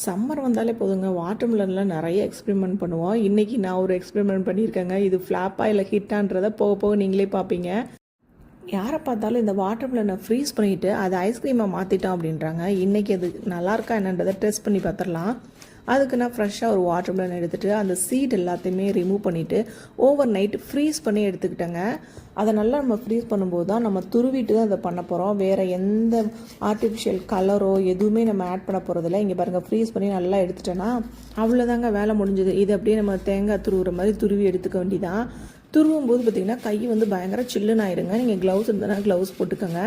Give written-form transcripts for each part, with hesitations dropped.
Summer வந்தாலே போதுங்க வாட்டர்மெலனில் நிறைய எக்ஸ்பெரிமெண்ட் பண்ணுவோம். இன்றைக்கி நான் ஒரு எக்ஸ்பெரிமெண்ட் பண்ணியிருக்கேங்க. இது ஃப்ளாப்பாக இல்லை ஹிட்டான்றதை போக போக நீங்களே பார்ப்பீங்க. யாரை பார்த்தாலும் இந்த வாட்டர்மெலனை ஃப்ரீஸ் பண்ணிவிட்டு அதை ஐஸ்கிரீமாக மாற்றிட்டோம் அப்படின்றாங்க. இன்றைக்கி அது நல்லாயிருக்கா என்னன்றதை டெஸ்ட் பண்ணி பார்த்துடலாம். அதுக்கு நான் ஃப்ரெஷ்ஷாக ஒரு வாட்டர்மெலன் எடுத்துகிட்டு அந்த சீட் எல்லாத்தையுமே ரிமூவ் பண்ணிவிட்டு ஓவர் நைட் ஃப்ரீஸ் பண்ணி எடுத்துக்கிட்டேங்க. அதை நல்லா நம்ம ஃப்ரீஸ் பண்ணும்போது தான் நம்ம துருவிட்டு தான் அதை பண்ண போகிறோம். வேறு எந்த ஆர்டிஃபிஷியல் கலரோ எதுவுமே நம்ம ஆட் பண்ண போகிறதில்ல. இங்கே பாருங்கள், ஃப்ரீஸ் பண்ணி நல்லா எடுத்துட்டேன்னா அவ்வளோதாங்க, வேலை முடிஞ்சது. இது அப்படியே நம்ம தேங்காய் துருவுற மாதிரி துருவி எடுத்துக்க வேண்டியதான். துருவும் போது பார்த்திங்கன்னா கை வந்து பயங்கர சில்லுன்னு ஆயிடுங்க. நீங்கள் க்ளவுஸ் இருந்ததுன்னா க்ளவுஸ் போட்டுக்கோங்க.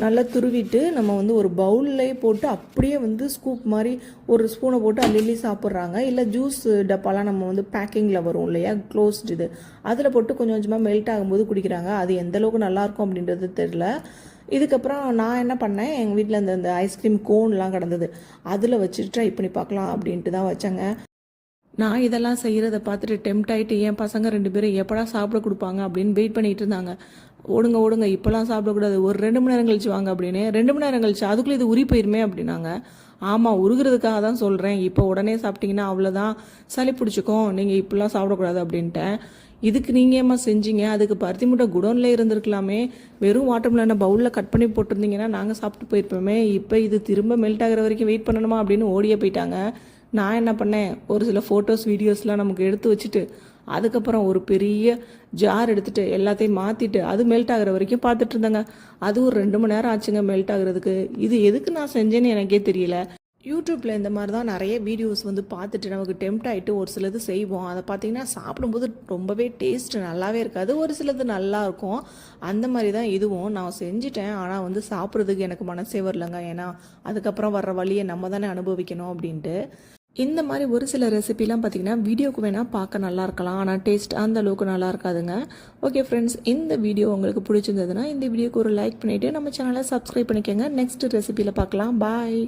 நல்லா துருவிட்டு நம்ம வந்து ஒரு பவுல்லே போட்டு அப்படியே வந்து ஸ்கூப் மாதிரி ஒரு ஸ்பூனை போட்டு அள்ளி சாப்பிட்றாங்க. இல்லை ஜூஸ் டப்பாலாம் நம்ம வந்து பேக்கிங்கில் வரும் இல்லையா, க்ளோஸ்டு, இது அதில் போட்டு கொஞ்சம் கொஞ்சமாக மெல்ட் ஆகும்போது குடிக்கிறாங்க. அது எந்தளவுக்கு நல்லாயிருக்கும் அப்படின்றது தெரில. இதுக்கப்புறம் நான் என்ன பண்ணேன், எங்கள் வீட்டில் இந்த ஐஸ்கிரீம் கோன்லாம் கிடந்தது, அதில் வச்சுட்டு ட்ரை பண்ணி பார்க்கலாம் அப்படின்ட்டு தான் வச்சேங்க. நான் இதெல்லாம் செய்கிறத பார்த்துட்டு டெம்ட் ஆகிட்டு என் பசங்க 2 பேரும் எப்படா சாப்பிட கொடுப்பாங்க அப்படின்னு வெயிட் பண்ணிகிட்டு இருந்தாங்க. ஓடுங்க இப்போலாம் சாப்பிடக்கூடாது, ஒரு 2 மணி நேரம் கழிச்சு வாங்க அப்படின்னு. 2 மணி நேரம் கழிச்சு அதுக்குள்ளே இது உரி போயிருமே அப்படின்னாங்க. ஆமாம், உருகிறதுக்காக தான் சொல்கிறேன். இப்போ உடனே சாப்பிட்டீங்கன்னா அவ்வளோதான், சளி பிடிச்சிக்கும், நீங்கள் இப்போலாம் சாப்பிடக்கூடாது அப்படின்ட்டேன். இதுக்கு நீங்கள் ஏமா செஞ்சீங்க? அதுக்கு பருத்தி மூட்டை குடோனில் இருந்திருக்கலாமே. வெறும் வாட்டர்மெலனை பவுலில் கட் பண்ணி போட்டிருந்தீங்கன்னா நாங்கள் சாப்பிட்டு போயிருப்போமே. இப்போ இது திரும்ப மெல்ட் ஆகிற வரைக்கும் வெயிட் பண்ணணுமா அப்படின்னு ஓடியே போயிட்டாங்க. நான் என்ன பண்ணேன், ஒரு சில ஃபோட்டோஸ் வீடியோஸ்லாம் நமக்கு எடுத்து வச்சுட்டு அதுக்கப்புறம் ஒரு பெரிய ஜார் எடுத்துகிட்டு எல்லாத்தையும் மாற்றிட்டு அது மெல்ட் ஆகிற வரைக்கும் பார்த்துட்டு இருந்தேங்க. அது ஒரு 2 மணி நேரம் ஆச்சுங்க மெல்ட் ஆகுறதுக்கு. இது எதுக்கு நான் செஞ்சேன்னு எனக்கே தெரியல. யூடியூப்பில் இந்த மாதிரி தான் நிறைய வீடியோஸ் வந்து பார்த்துட்டு நமக்கு டெம்ட் ஆகிட்டு ஒரு சிலது செய்வோம். அதை பார்த்திங்கன்னா சாப்பிடும்போது ரொம்பவே டேஸ்ட் நல்லாவே இருக்காது, ஒரு சிலது நல்லா இருக்கும். அந்த மாதிரி தான் இதுவும் நான் செஞ்சுட்டேன். ஆனால் வந்து சாப்பிட்றதுக்கு எனக்கு மனசே வரலங்க. ஏன்னா அதுக்கப்புறம் வர்ற வழியை நம்ம தானே அனுபவிக்கணும் அப்படின்ட்டு. இந்த மாதிரி ஒரு சில ரெசிபிலாம் பார்த்திங்கன்னா வீடியோக்கு வேணால் பார்க்க நல்லா இருக்கலாம், ஆனால் டேஸ்ட் அந்த அளவுக்கு நல்லா இருக்காதுங்க. ஓகே ஃப்ரெண்ட்ஸ், இந்த வீடியோ உங்களுக்கு பிடிச்சிருந்ததுன்னா இந்த வீடியோக்கு ஒரு லைக் பண்ணிவிட்டு நம்ம சேனலை சப்ஸ்கிரைப் பண்ணிக்கோங்க. நெக்ஸ்ட் ரெசிபியில் பார்க்கலாம். பாய்.